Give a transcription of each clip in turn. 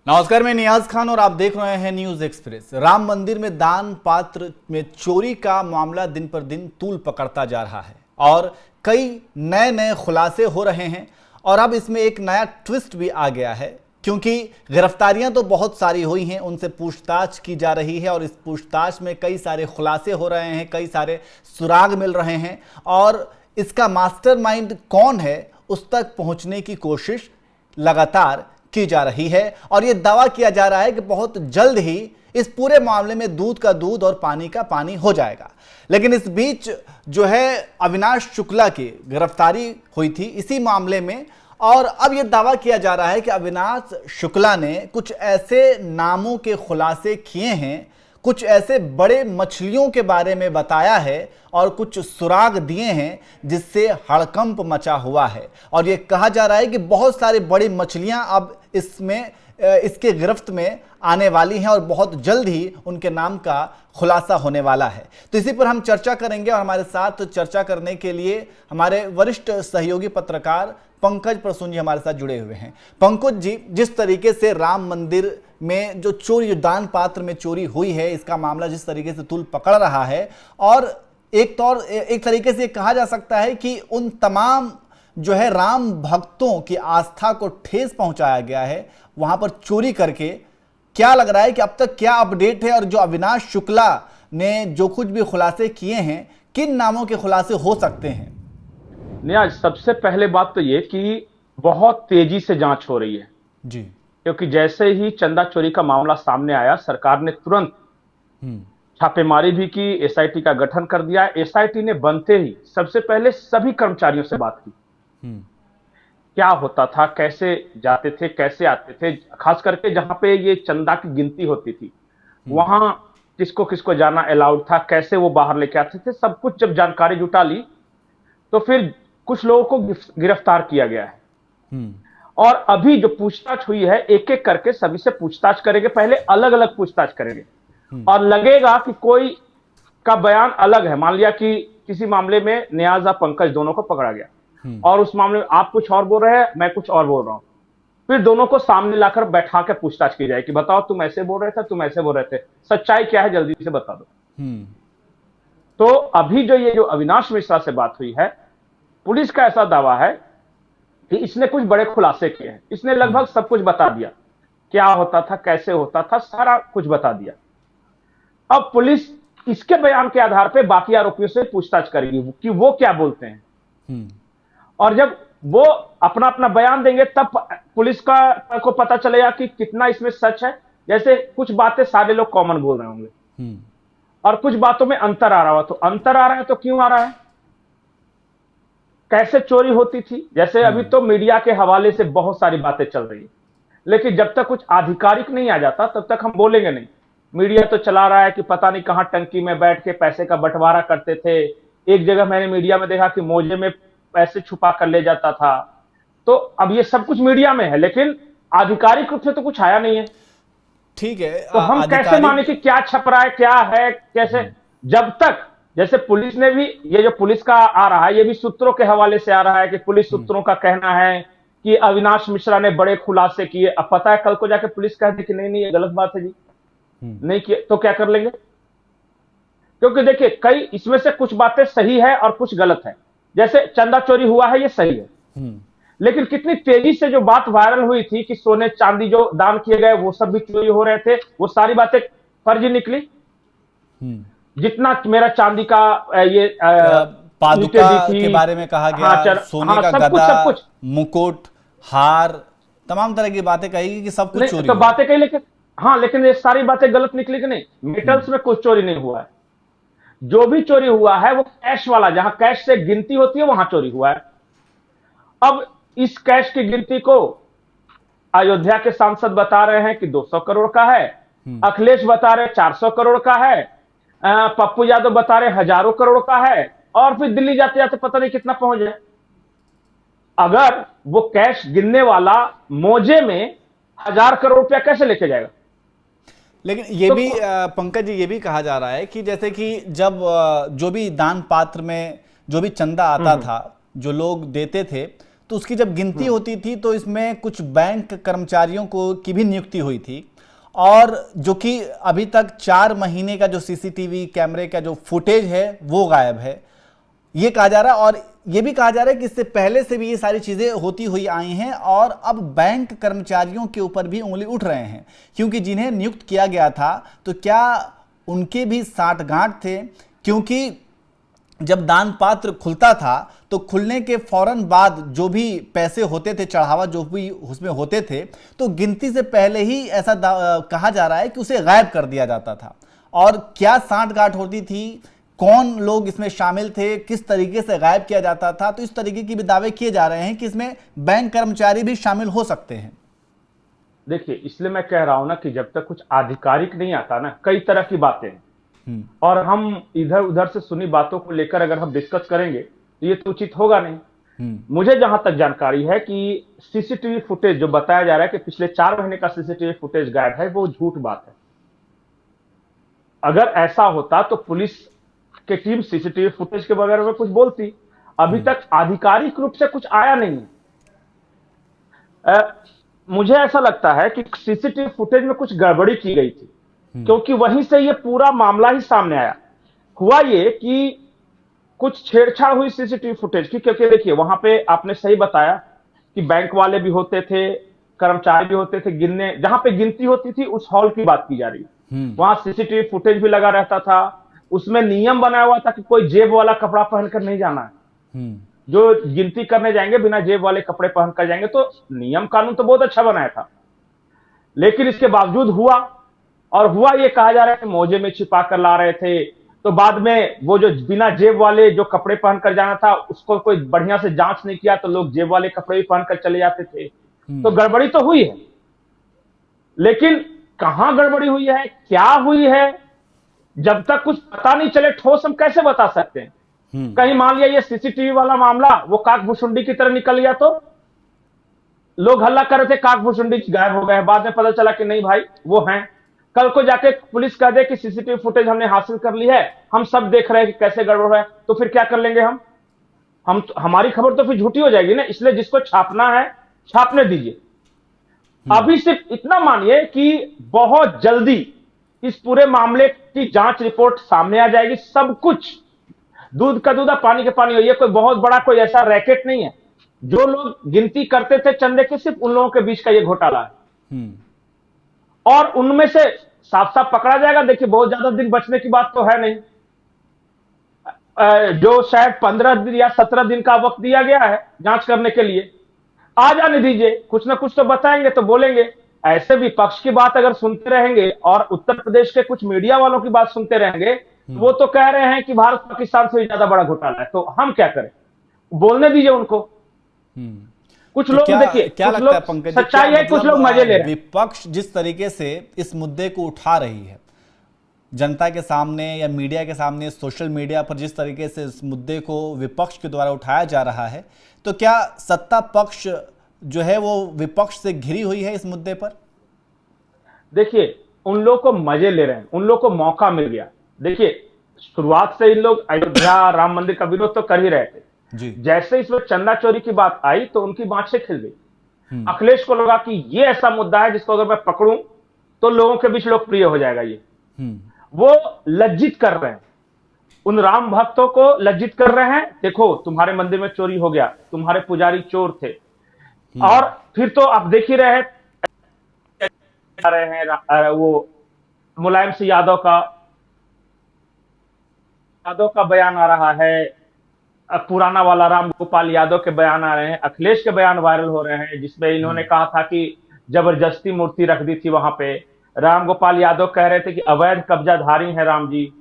नमस्कार, मैं नियाज खान और आप देख रहे हैं न्यूज एक्सप्रेस। राम मंदिर में दान पात्र में चोरी का मामला दिन पर दिन तूल पकड़ता जा रहा है और कई नए नए खुलासे हो रहे हैं। और अब इसमें एक नया ट्विस्ट भी आ गया है, क्योंकि गिरफ्तारियां तो बहुत सारी हुई हैं, उनसे पूछताछ की जा रही है और इस पूछताछ में कई सारे खुलासे हो रहे हैं, कई सारे सुराग मिल रहे हैं और इसका मास्टरमाइंड कौन है उस तक पहुंचने की कोशिश लगातार की जा रही है। और यह दावा किया जा रहा है कि बहुत जल्द ही इस पूरे मामले में दूध का दूध और पानी का पानी हो जाएगा। लेकिन इस बीच जो है अविनाश शुक्ला की गिरफ्तारी हुई थी इसी मामले में, और अब यह दावा किया जा रहा है कि अविनाश शुक्ला ने कुछ ऐसे नामों के खुलासे किए हैं, कुछ ऐसे बड़े मछलियों के बारे में बताया है और कुछ सुराग दिए हैं जिससे हड़कंप मचा हुआ है। और ये कहा जा रहा है कि बहुत सारी बड़ी मछलियां अब इसके गिरफ्त में आने वाली हैं और बहुत जल्द ही उनके नाम का खुलासा होने वाला है। तो इसी पर हम चर्चा करेंगे और हमारे साथ चर्चा करने के लिए हमारे वरिष्ठ सहयोगी पत्रकार पंकज प्रसून जी हमारे साथ जुड़े हुए हैं। पंकज जी, जिस तरीके से राम मंदिर में जो चोरी, दान पात्र में चोरी हुई है, इसका मामला जिस तरीके से तूल पकड़ रहा है और एक तरीके से कहा जा सकता है कि उन तमाम जो है राम भक्तों की आस्था को ठेस पहुंचाया गया है वहां पर चोरी करके। क्या लग रहा है कि अब तक क्या अपडेट है और जो अविनाश शुक्ला ने जो कुछ भी खुलासे किए हैं, किन नामों के खुलासे हो सकते हैं? नियाज, सबसे पहले बात तो ये कि बहुत तेजी से जांच हो रही है जी, क्योंकि जैसे ही चंदा चोरी का मामला सामने आया, सरकार ने तुरंत छापेमारी भी की, एसआईटी का गठन कर दिया। एसआईटी ने बनते ही सबसे पहले सभी कर्मचारियों से बात की, क्या होता था, कैसे जाते थे, कैसे आते थे, खास करके जहां पे ये चंदा की गिनती होती थी वहां किसको किसको जाना अलाउड था, कैसे वो बाहर लेके आते थे, सब कुछ जब जानकारी जुटा ली तो फिर कुछ लोगों को गिरफ्तार किया गया है। और अभी जो पूछताछ हुई है, एक एक करके सभी से पूछताछ करेंगे, पहले अलग अलग पूछताछ करेंगे और लगेगा कि कोई का बयान अलग है। मान लिया कि किसी मामले में नियाज और पंकज दोनों को पकड़ा गया और उस मामले में आप कुछ और बोल रहे हैं, मैं कुछ और बोल रहा हूं, फिर दोनों को सामने लाकर बैठा के पूछताछ की जाए कि बताओ तुम ऐसे बोल रहे थे, तुम ऐसे बोल रहे थे, सच्चाई क्या है जल्दी से बता दो। तो अभी जो ये जो अविनाश मिश्रा से बात हुई है, पुलिस का ऐसा दावा है कि इसने कुछ बड़े खुलासे किए हैं, इसने लगभग सब कुछ बता दिया, क्या होता था, कैसे होता था, सारा कुछ बता दिया। अब पुलिस इसके बयान के आधार पर बाकी आरोपियों से पूछताछ करेगी कि वो क्या बोलते हैं और जब वो अपना अपना बयान देंगे तब पुलिस को पता चलेगा कि कितना इसमें सच है। जैसे कुछ बातें सारे लोग कॉमन बोल रहे होंगे और कुछ बातों में अंतर आ रहा हो, तो अंतर आ रहा है तो क्यों आ रहा है, कैसे चोरी होती थी। जैसे अभी तो मीडिया के हवाले से बहुत सारी बातें चल रही है, लेकिन जब तक कुछ आधिकारिक नहीं आ जाता तब तक हम बोलेंगे नहीं। मीडिया तो चला रहा है कि पता नहीं कहां टंकी में बैठ के पैसे का बंटवारा करते थे, एक जगह मैंने मीडिया में देखा कि मोजे में पैसे छुपा कर ले जाता था। तो अब ये सब कुछ मीडिया में है, लेकिन आधिकारिक रूप से तो कुछ आया नहीं है। ठीक है, तो हम कैसे माने कि क्या छप रहा है, क्या है, कैसे, जब तक जैसे पुलिस ने भी, ये जो पुलिस का आ रहा है ये भी सूत्रों के हवाले से आ रहा है कि पुलिस सूत्रों का कहना है कि अविनाश मिश्रा ने बड़े खुलासे किए। अब पता है कल को जाके पुलिस कह दे कि नहीं नहीं ये गलत बात है जी, नहीं किए, तो क्या कर लेंगे? क्योंकि देखिए कई इसमें से कुछ बातें सही है और कुछ गलत है। जैसे चंदा चोरी हुआ है ये सही है, लेकिन कितनी तेजी से जो बात वायरल हुई थी कि सोने चांदी जो दान किए गए वो सब भी चोरी हो रहे थे, वो सारी बातें फर्जी निकली। जितना मेरा चांदी का ये पादुका के बारे में कहा गया, सोने का गदा, सब कुछ, मुकुट, हार, तमाम तरह की बातें कही कि सब कुछ चोरी तो बातें कही, लेकिन लेकिन ये सारी बातें गलत निकली कि नहीं। मेटल्स में कुछ चोरी नहीं हुआ है, जो भी चोरी हुआ है वो कैश वाला, जहां कैश से गिनती होती है वहां चोरी हुआ है। अब इस कैश की गिनती को अयोध्या के सांसद बता रहे हैं कि 200 करोड़ का है, अखिलेश बता रहे 400 करोड़ का है, पप्पू यादव बता रहे हजारों करोड़ का है, और फिर दिल्ली जाते जाते पता नहीं कितना पहुंच जाए। अगर वो कैश गिनने वाला मोजे में 1000 करोड़ रुपया कैसे लेके जाएगा? लेकिन ये भी पंकज जी, ये भी कहा जा रहा है कि जैसे कि जब जो भी दान पात्र में जो भी चंदा आता था, जो लोग देते थे, तो उसकी जब गिनती होती थी तो इसमें कुछ बैंक कर्मचारियों को की भी नियुक्ति हुई थी, और जो कि अभी तक 4 महीने का जो सीसीटीवी कैमरे का जो फुटेज है वो गायब है, ये कहा जा रहा है। और ये भी कहा जा रहा है कि इससे पहले से भी ये सारी चीजें होती हुई आई हैं, और अब बैंक कर्मचारियों के ऊपर भी उंगली उठ रहे हैं, क्योंकि जिन्हें नियुक्त किया गया था तो क्या उनके भी साठगांठ थे, क्योंकि जब दान पात्र खुलता था तो खुलने के फौरन बाद जो भी पैसे होते थे, चढ़ावा जो भी उसमें होते थे, तो गिनती से पहले ही ऐसा कहा जा रहा है कि उसे गायब कर दिया जाता था। और क्या साठगांठ होती थी, कौन लोग इसमें शामिल थे, किस तरीके से गायब किया जाता था, तो इस तरीके की भी दावे किए जा रहे हैं कि इसमें बैंक कर्मचारी भी शामिल हो सकते हैं। देखिए, इसलिए मैं कह रहा हूं ना कि जब तक कुछ आधिकारिक नहीं आता ना, कई तरह की बातें हैं, और हम इधर उधर से सुनी बातों को लेकर अगर हम डिस्कस करेंगे तो ये तो उचित होगा नहीं। मुझे जहां तक जानकारी है कि सीसीटीवी फुटेज जो बताया जा रहा है कि पिछले 4 महीने का सीसीटीवी फुटेज गायब है, वो झूठ बात है। अगर ऐसा होता तो पुलिस की टीम सीसीटीवी फुटेज के बगैर में कुछ बोलती। अभी तक आधिकारिक रूप से कुछ आया नहीं है। मुझे ऐसा लगता है कि सीसीटीवी फुटेज में कुछ गड़बड़ी की गई थी, क्योंकि वहीं से ये पूरा मामला ही सामने आया। हुआ ये कि कुछ छेड़छाड़ हुई सीसीटीवी फुटेज की, क्योंकि देखिए वहां पे आपने सही बताया कि बैंक वाले भी होते थे, कर्मचारी भी होते थे, गिनने जहां पे गिनती होती थी उस हॉल की बात की जा रही है, वहां सीसीटीवी फुटेज भी लगा रहता था। उसमें नियम बनाया हुआ था कि कोई जेब वाला कपड़ा पहनकर नहीं जाना है। जो गिनती करने जाएंगे बिना जेब वाले कपड़े पहनकर जाएंगे, तो नियम कानून तो बहुत अच्छा बनाया था। लेकिन इसके बावजूद हुआ, और हुआ ये कहा जा रहा है कि मोजे में छिपा कर ला रहे थे, तो बाद में वो जो बिना जेब वाले जो कपड़े पहनकर जाना था उसको कोई बढ़िया से जांच नहीं किया, तो लोग जेब वाले कपड़े भी पहनकर चले जाते थे। तो गड़बड़ी तो हुई है, लेकिन कहां गड़बड़ी हुई है, क्या हुई है, जब तक कुछ पता नहीं चले ठोस हम कैसे बता सकते हैं। कहीं मान लिया ये सीसीटीवी वाला मामला वो काकभूसुंडी की तरह निकल गया, तो लोग हल्ला कर रहे थे काकभूसुंडी गायब हो गए, बाद में पता चला कि नहीं भाई वो हैं। कल को जाके पुलिस कह दे कि सीसीटीवी फुटेज हमने हासिल कर ली है, हम सब देख रहे हैं कि कैसे गड़बड़ है, तो फिर क्या कर लेंगे हम हमारी खबर तो फिर झूठी हो जाएगी ना। इसलिए जिसको छापना है छापने दीजिए। अभी सिर्फ इतना मानिए कि बहुत जल्दी इस पूरे मामले की जांच रिपोर्ट सामने आ जाएगी। सब कुछ दूध का दूध पानी के पानी हो। ये कोई बहुत बड़ा कोई ऐसा रैकेट नहीं है। जो लोग गिनती करते थे चंदे के, सिर्फ उन लोगों के बीच का ये घोटाला है, और उनमें से साफ साफ पकड़ा जाएगा। देखिए बहुत ज्यादा दिन बचने की बात तो है नहीं, जो शायद 15 दिन या 17 दिन का वक्त दिया गया है जांच करने के लिए, आ जाने दीजिए, कुछ ना कुछ तो बताएंगे तो बोलेंगे। ऐसे विपक्ष की बात अगर सुनते रहेंगे और उत्तर प्रदेश के कुछ मीडिया वालों की बात सुनते रहेंगे, वो तो कह रहे हैं कि भारत पाकिस्तान से ज्यादा बड़ा घोटाला है, तो हम क्या करें, बोलने दीजिए उनको। कुछ तो लोग देखिए, क्या कुछ लगता है लोग पंकज, सच्चाई है, कुछ लोग मजे ले रहे हैं। विपक्ष जिस तरीके से इस मुद्दे को उठा रही है जनता के सामने या मीडिया के सामने, सोशल मीडिया पर जिस तरीके से इस मुद्दे को विपक्ष के द्वारा उठाया जा रहा है, तो क्या सत्ता पक्ष जो है वो विपक्ष से घिरी हुई है इस मुद्दे पर? देखिए उन लोग को मजे ले रहे हैं, उन लोग को मौका मिल गया। देखिए शुरुआत से इन लोग अयोध्या राम मंदिर का विरोध तो कर ही रहे थे जी। जैसे इसमें चंदा चोरी की बात आई तो उनकी बाँछें खिल गई। अखिलेश को लगा कि ये ऐसा मुद्दा है जिसको अगर मैं पकड़ूं तो लोगों के बीच लोकप्रिय हो जाएगा। ये वो लज्जित कर रहे हैं, उन राम भक्तों को लज्जित कर रहे हैं। देखो तुम्हारे मंदिर में चोरी हो गया, तुम्हारे पुजारी चोर थे, और फिर तो आप देख ही रहे हैं वो मुलायम सिंह यादव का बयान आ रहा है, पुराना वाला राम गोपाल यादव के बयान आ रहे हैं, अखिलेश के बयान वायरल हो रहे हैं, जिसमें इन्होंने कहा था कि जबरदस्ती मूर्ति रख दी थी वहां पे। राम गोपाल यादव कह रहे थे कि अवैध कब्जाधारी हैं राम जी।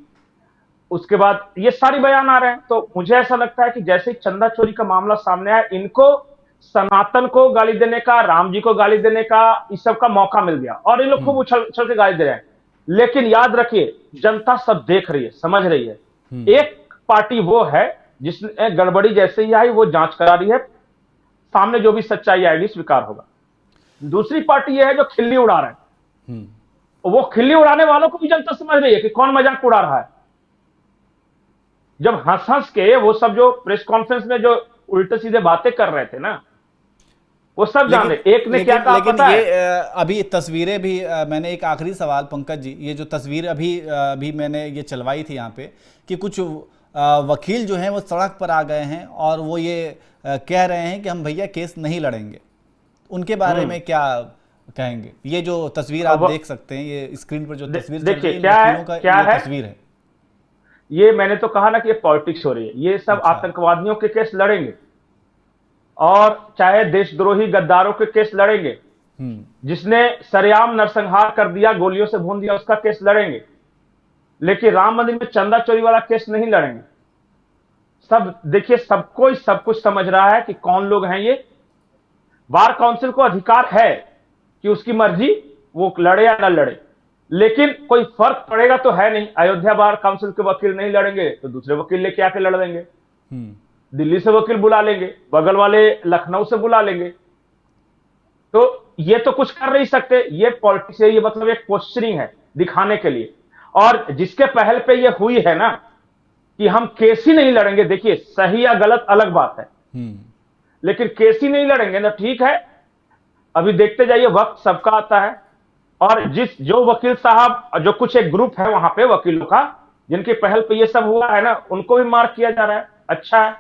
उसके बाद ये सारी बयान आ रहे हैं। तो मुझे ऐसा लगता है कि जैसे चंदा चोरी का मामला सामने आया, इनको सनातन को गाली देने का, राम जी को गाली देने का, इस सब का मौका मिल गया, और इन लोग खूब उछल उछल के गाली दे रहे हैं। लेकिन याद रखिए जनता सब देख रही है, समझ रही है। एक पार्टी वो है जिसने गड़बड़ी जैसे ही आई वो जांच करा रही है, सामने जो भी सच्चाई आएगी स्वीकार होगा। दूसरी पार्टी ये है जो खिल्ली उड़ा रहे हैं, वो खिल्ली उड़ाने वालों को भी जनता समझ रही है कि कौन मजाक उड़ा रहा है। जब हंस हंस के वो सब जो प्रेस कॉन्फ्रेंस में जो उल्टे सीधे बातें कर रहे थे ना, वो सब जान रहे। एक ने क्या कहा पता है? अभी तस्वीरें भी मैंने एक आखिरी सवाल पंकज जी, ये जो तस्वीर अभी मैंने ये चलवाई थी यहाँ पे कि कुछ वकील जो हैं वो सड़क पर आ गए हैं और वो ये कह रहे हैं कि हम भैया केस नहीं लड़ेंगे, उनके बारे में क्या कहेंगे? ये जो तस्वीर आप देख सकते हैं, ये स्क्रीन पर जो तस्वीर चल रही है, वकीलों का ये तस्वीर है। ये मैंने तो कहा ना कि ये पॉलिटिक्स हो रही है। ये सब आतंकवादियों के केस लड़ेंगे और चाहे देशद्रोही गद्दारों के केस लड़ेंगे, जिसने सरेआम नरसंहार कर दिया, गोलियों से भून दिया, उसका केस लड़ेंगे, लेकिन राम मंदिर में चंदा चोरी वाला केस नहीं लड़ेंगे। सब देखिए, सबको सब कुछ समझ रहा है कि कौन लोग हैं ये। बार काउंसिल को अधिकार है कि उसकी मर्जी वो लड़े या न लड़े, लेकिन कोई फर्क पड़ेगा तो है नहीं। अयोध्या बार काउंसिल के वकील नहीं लड़ेंगे तो दूसरे वकील लेके आके लड़ देंगे, दिल्ली से वकील बुला लेंगे, बगल वाले लखनऊ से बुला लेंगे। तो ये तो कुछ कर नहीं सकते। ये पॉलिटिक्स है, ये मतलब एक पोस्चरिंग है दिखाने के लिए। और जिसके पहल पे ये हुई है ना कि हम केस ही नहीं लड़ेंगे, देखिए सही या गलत अलग बात है, लेकिन केस ही नहीं लड़ेंगे ना, ठीक है अभी देखते जाइए, वक्त सबका आता है। और जो वकील साहब, जो कुछ एक ग्रुप है वहां पे वकीलों का, जिनके पहल पे ये सब हुआ है ना, उनको भी मार्क किया जा रहा है। अच्छा है,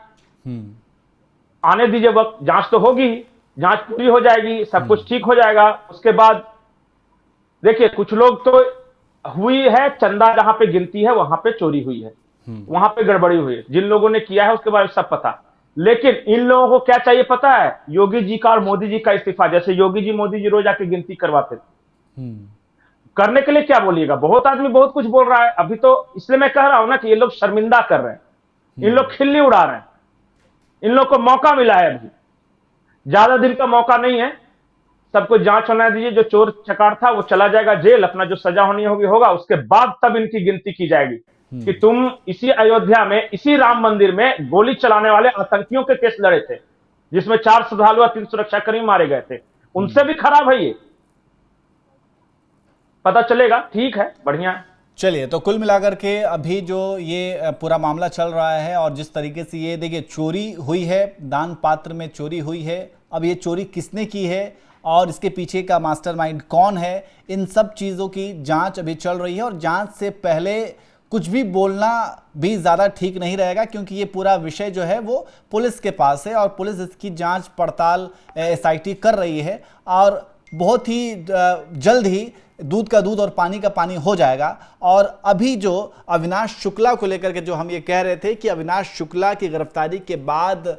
आने दीजिए वक्त, जांच तो होगी, जांच पूरी हो जाएगी, सब कुछ ठीक हो जाएगा। उसके बाद देखिए, कुछ लोग तो हुई है चंदा जहां पे गिनती है वहां पे चोरी हुई है, वहां पे गड़बड़ी हुई है, जिन लोगों ने किया है उसके बारे में सब पता। लेकिन इन लोगों को क्या चाहिए पता है? योगी जी का और मोदी जी का इस्तीफा। जैसे योगी जी मोदी जी रोज आके गिनती करवाते थे, करने के लिए क्या बोलिएगा? बहुत आदमी बहुत कुछ बोल रहा है अभी, तो इसलिए मैं कह रहा हूं ना कि ये लोग शर्मिंदा कर रहे हैं, इन लोग खिल्ली उड़ा रहे हैं। इन लोग को मौका मिला है, अभी ज्यादा दिन का मौका नहीं है, सबको जांच होना दीजिए। जो चोर चकार था वो चला जाएगा जेल, अपना जो सजा होनी होगी होगा, उसके बाद तब इनकी गिनती की जाएगी कि तुम इसी अयोध्या में, इसी राम मंदिर में गोली चलाने वाले आतंकियों के केस लड़े थे, जिसमें 4 श्रद्धालु और 3 सुरक्षाकर्मी मारे गए थे, उनसे भी खराब है ये, पता चलेगा। ठीक है, बढ़िया है। चलिए, तो कुल मिलाकर के अभी जो ये पूरा मामला चल रहा है और जिस तरीके से ये देखिए चोरी हुई है, दान पात्र में चोरी हुई है, अब ये चोरी किसने की है और इसके पीछे का मास्टरमाइंड कौन है, इन सब चीज़ों की जांच अभी चल रही है। और जांच से पहले कुछ भी बोलना भी ज़्यादा ठीक नहीं रहेगा, क्योंकि ये पूरा विषय जो है वो पुलिस के पास है और पुलिस इसकी जांच पड़ताल SIT कर रही है और बहुत ही जल्द ही दूध का दूध और पानी का पानी हो जाएगा। और अभी जो अविनाश शुक्ला को लेकर के जो हम ये कह रहे थे कि अविनाश शुक्ला की गिरफ्तारी के बाद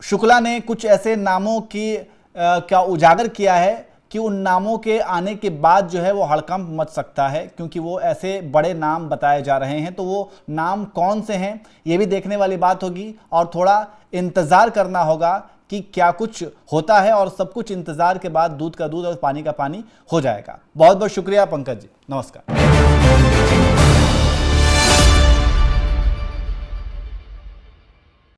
शुक्ला ने कुछ ऐसे नामों की क्या उजागर किया है कि उन नामों के आने के बाद जो है वो हड़कंप मच सकता है, क्योंकि वो ऐसे बड़े नाम बताए जा रहे हैं। तो वो नाम कौन से हैं ये भी देखने वाली बात होगी और थोड़ा इंतज़ार करना होगा कि क्या कुछ होता है, और सब कुछ इंतज़ार के बाद दूध का दूध और पानी का पानी हो जाएगा। बहुत बहुत शुक्रिया पंकज जी, नमस्कार।